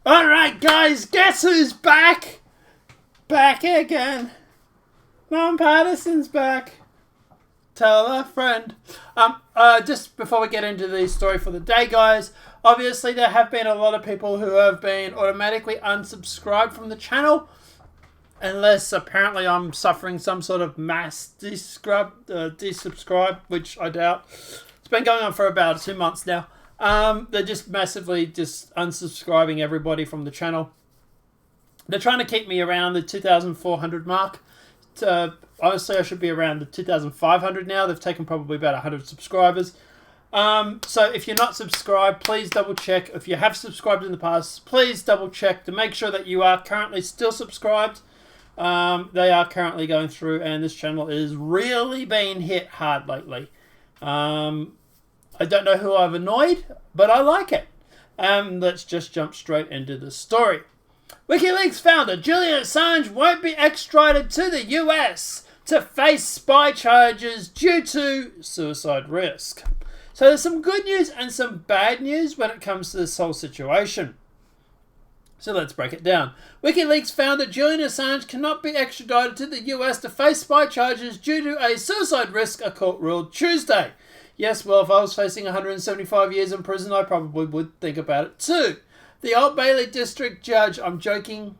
Alright guys, guess who's back? Back again. Nonpartisan's back. Tell a friend. Just before we get into the story for the day, guys, obviously there have been a lot of people who have been automatically unsubscribed from the channel. Unless apparently I'm suffering some sort of mass desubscribe, which I doubt. It's been going on for about 2 months now. They're just massively just unsubscribing everybody from the channel. They're trying to keep me around the 2,400 mark. Honestly, I should be around the 2,500 now. They've taken probably about 100 subscribers. So if you're not subscribed, please double check. If you have subscribed in the past, please double check to make sure that you are currently still subscribed. They are currently going through, and this channel is really being hit hard lately. I don't know who I've annoyed, but I like it. Let's just jump straight into the story. WikiLeaks founder Julian Assange won't be extradited to the US to face spy charges due to suicide risk. So there's some good news and some bad news when it comes to this whole situation. So let's break it down. WikiLeaks founder Julian Assange cannot be extradited to the US to face spy charges due to a suicide risk, a court ruled Tuesday. Yes, well, if I was facing 175 years in prison, I probably would think about it too. The Old Bailey District Judge, I'm joking.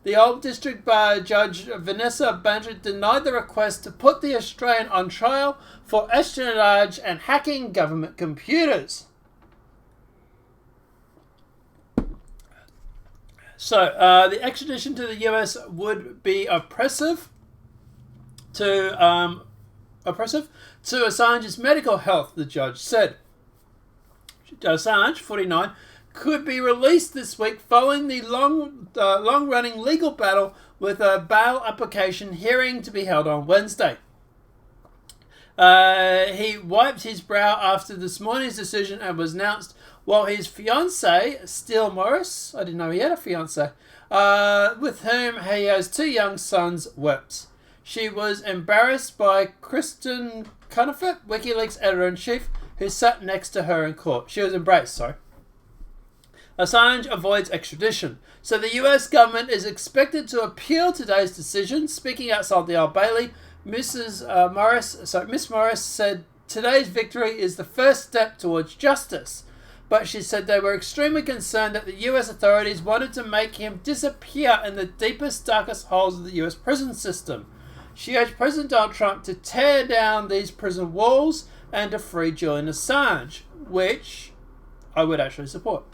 The Old District Judge Vanessa Banter denied the request to put the Australian on trial for espionage and hacking government computers. So, the extradition to the US would be oppressive to Assange's medical health, the judge said. Assange, 49, could be released this week following the long-running legal battle with a bail application hearing to be held on Wednesday. He wiped his brow after this morning's decision and was announced while his fiancée, Steele Morris, I didn't know he had a fiancée, with whom he has 2 young sons, wept. She was embarrassed by Kristen Cunifert, WikiLeaks editor-in-chief, who sat next to her in court. She was embraced, sorry. Assange avoids extradition. So the US government is expected to appeal today's decision. Speaking outside the Old Bailey, Miss Morris said today's victory is the first step towards justice. But she said they were extremely concerned that the US authorities wanted to make him disappear in the deepest, darkest holes of the US prison system. She urged President Donald Trump to tear down these prison walls and to free Julian Assange, which I would actually support.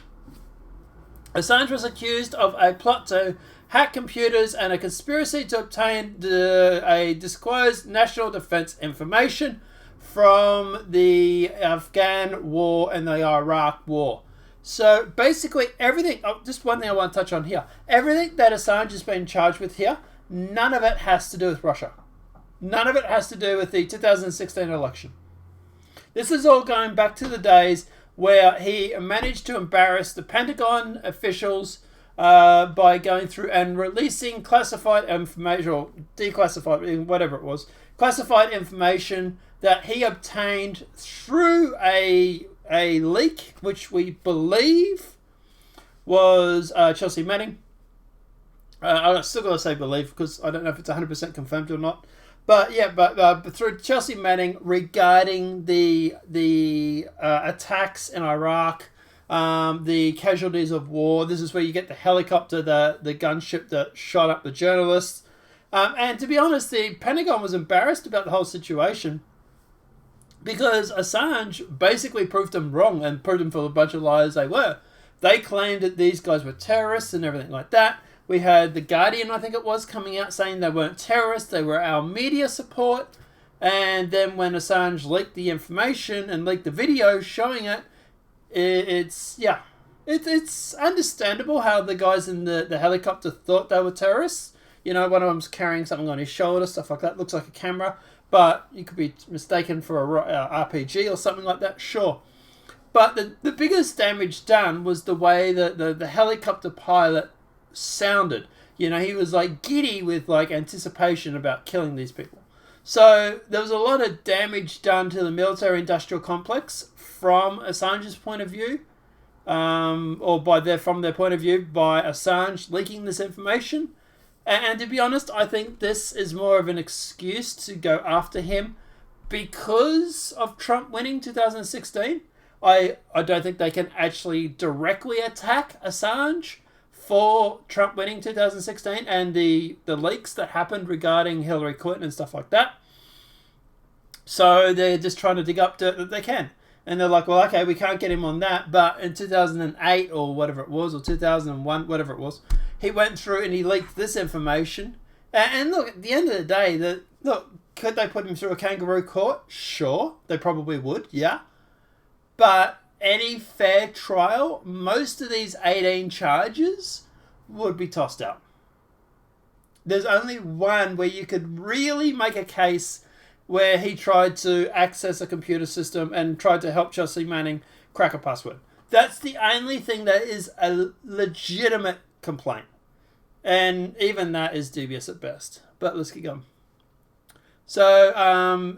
Assange was accused of a plot to hack computers and a conspiracy to obtain a disclosed national defense information from the Afghan war and the Iraq war. So basically everything, just one thing I want to touch on here, everything that Assange has been charged with here, none of it has to do with Russia. None of it has to do with the 2016 election. This is all going back to the days where he managed to embarrass the Pentagon officials by going through and releasing classified information, or declassified, whatever it was, classified information that he obtained through a leak, which we believe was Chelsea Manning. I'm still going to say believe because I don't know if it's 100% confirmed or not. But yeah, but through Chelsea Manning regarding the attacks in Iraq, the casualties of war. This is where you get the helicopter, the gunship that shot up the journalists. And to be honest, the Pentagon was embarrassed about the whole situation because Assange basically proved them wrong and proved them for a bunch of liars they were. They claimed that these guys were terrorists and everything like that. We had The Guardian, I think it was, coming out saying they weren't terrorists, they were our media support. And then when Assange leaked the information and leaked the video showing it, it's understandable how the guys in the helicopter thought they were terrorists. You know, one of them's carrying something on his shoulder, stuff like that. Looks like a camera, but you could be mistaken for a RPG or something like that, sure. But the biggest damage done was the way that the helicopter pilot sounded. You know, he was like giddy with like anticipation about killing these people. So there was a lot of damage done to the military industrial complex from Assange's point of view. or from their point of view, by Assange leaking this information. And to be honest, I think this is more of an excuse to go after him because of Trump winning 2016. I don't think they can actually directly attack Assange for Trump winning 2016 and the leaks that happened regarding Hillary Clinton and stuff like that. So they're just trying to dig up dirt that they can. And they're like, well, okay, we can't get him on that. But in 2008 or whatever it was, or 2001, whatever it was, he went through and he leaked this information. And look, at the end of the day, could they put him through a kangaroo court? Sure, they probably would, yeah. But any fair trial, most of these 18 charges would be tossed out. There's only one where you could really make a case where he tried to access a computer system and tried to help Chelsea Manning crack a password. That's the only thing that is a legitimate complaint. And even that is dubious at best. But let's keep going. So,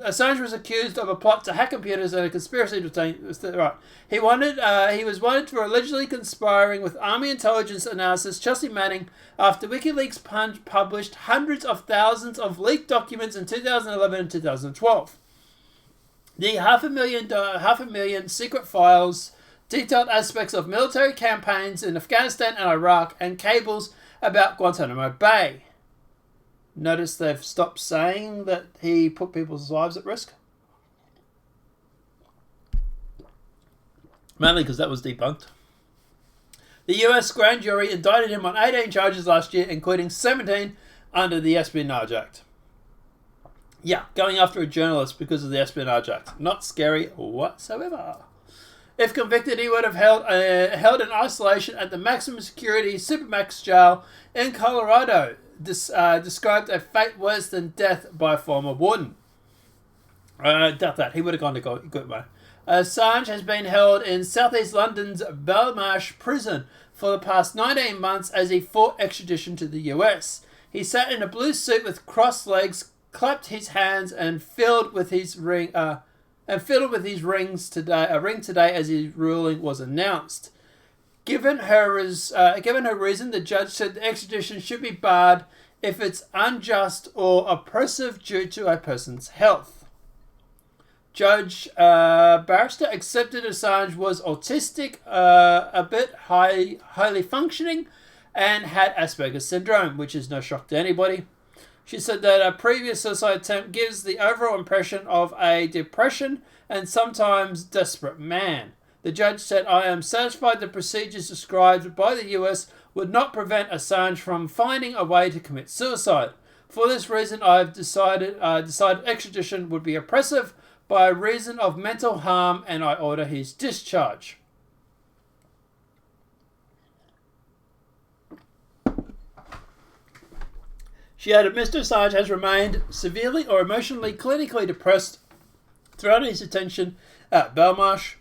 Assange was accused of a plot to hack computers and a conspiracy to obtain... Right. He was wanted for allegedly conspiring with Army intelligence analyst Chelsea Manning after WikiLeaks published hundreds of thousands of leaked documents in 2011 and 2012. The half a million secret files detailed aspects of military campaigns in Afghanistan and Iraq and cables about Guantanamo Bay. Notice they've stopped saying that he put people's lives at risk. Mainly because that was debunked. The US grand jury indicted him on 18 charges last year, including 17 under the Espionage Act. Yeah, going after a journalist because of the Espionage Act. Not scary whatsoever. If convicted, he would have held in isolation at the maximum security Supermax jail in Colorado. Described a fate worse than death by a former warden. I doubt that. He would have gone to Goodbye. Assange has been held in southeast London's Belmarsh prison for the past 19 months as he fought extradition to the US. He sat in a blue suit with crossed legs, clapped his hands, and filled with his ring today as his ruling was announced. Given her reason, the judge said the extradition should be barred if it's unjust or oppressive due to a person's health. Judge Barrister accepted Assange was autistic, a bit highly functioning, and had Asperger's syndrome, which is no shock to anybody. She said that a previous suicide attempt gives the overall impression of a depression and sometimes desperate man. The judge said, I am satisfied the procedures described by the US would not prevent Assange from finding a way to commit suicide. For this reason, I have decided extradition would be oppressive by reason of mental harm, and I order his discharge. She added, Mr. Assange has remained severely or emotionally clinically depressed throughout his detention at Belmarsh.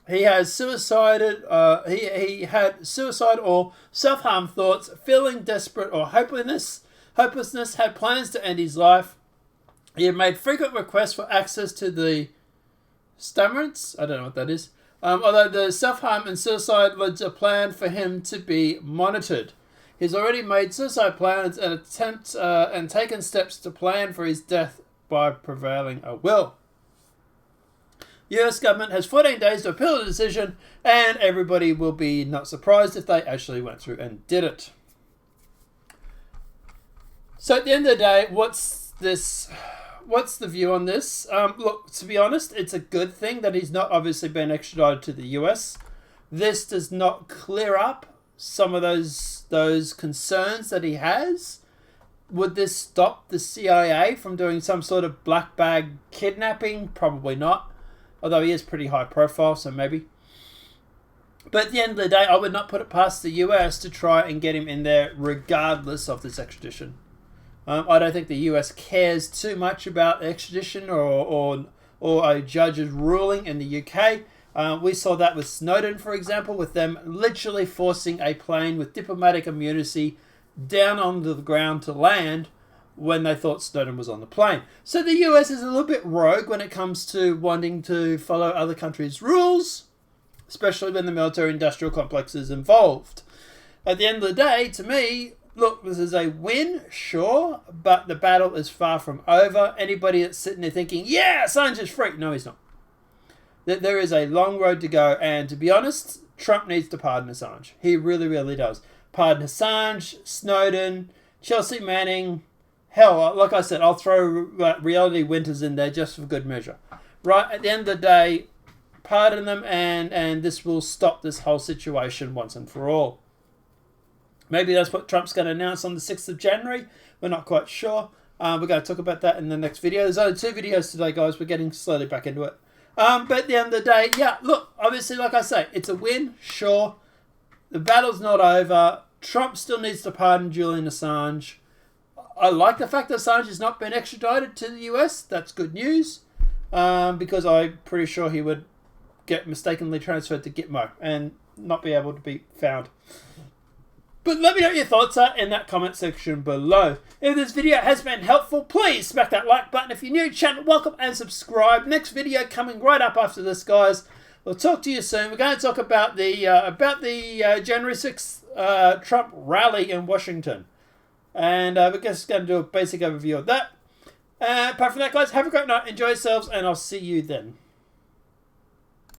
He has suicided. He had suicide or self-harm thoughts, feeling desperate or hopelessness. Had plans to end his life. He had made frequent requests for access to the stammerants. I don't know what that is. Although the self-harm and suicide led to a plan for him to be monitored. He's already made suicide plans and taken steps to plan for his death by prevailing a will. US government has 14 days to appeal the decision, and everybody will be not surprised if they actually went through and did it. So at the end of the day, what's the view on this? Look, to be honest, it's a good thing that he's not obviously been extradited to the US. This does not clear up some of those concerns that he has. Would this stop the CIA from doing some sort of black bag kidnapping? Probably not. Although he is pretty high profile, so maybe. But at the end of the day, I would not put it past the US to try and get him in there regardless of this extradition. I don't think the US cares too much about extradition or a judge's ruling in the UK. We saw that with Snowden, for example, with them literally forcing a plane with diplomatic immunity down onto the ground to land when they thought Snowden was on the plane. So the US is a little bit rogue when it comes to wanting to follow other countries' rules. especially when the military-industrial complex is involved. At the end of the day, to me, look, this is a win, sure, but the battle is far from over. Anybody that's sitting there thinking, yeah, Assange is free. No, he's not. There is a long road to go, and to be honest, Trump needs to pardon Assange. He really, really does. Pardon Assange, Snowden, Chelsea Manning. Hell, like I said, I'll throw Reality Winters in there just for good measure. Right, at the end of the day, pardon them, and this will stop this whole situation once and for all. Maybe that's what Trump's going to announce on the 6th of January. We're not quite sure. We're going to talk about that in the next video. There's only 2 videos today, guys. We're getting slowly back into it. But at the end of the day, yeah, look, obviously, like I say, it's a win, sure. The battle's not over. Trump still needs to pardon Julian Assange. I like the fact that Assange has not been extradited to the US. That's good news. Because I'm pretty sure he would get mistakenly transferred to Gitmo and not be able to be found. But let me know what your thoughts are in that comment section below. If this video has been helpful, please smack that like button. If you're new to the channel, welcome and subscribe. Next video coming right up after this, guys. We'll talk to you soon. We're going to talk about the January 6th Trump rally in Washington. And we're just going to do a basic overview of that. Apart from that, guys, have a great night. Enjoy yourselves, and I'll see you then.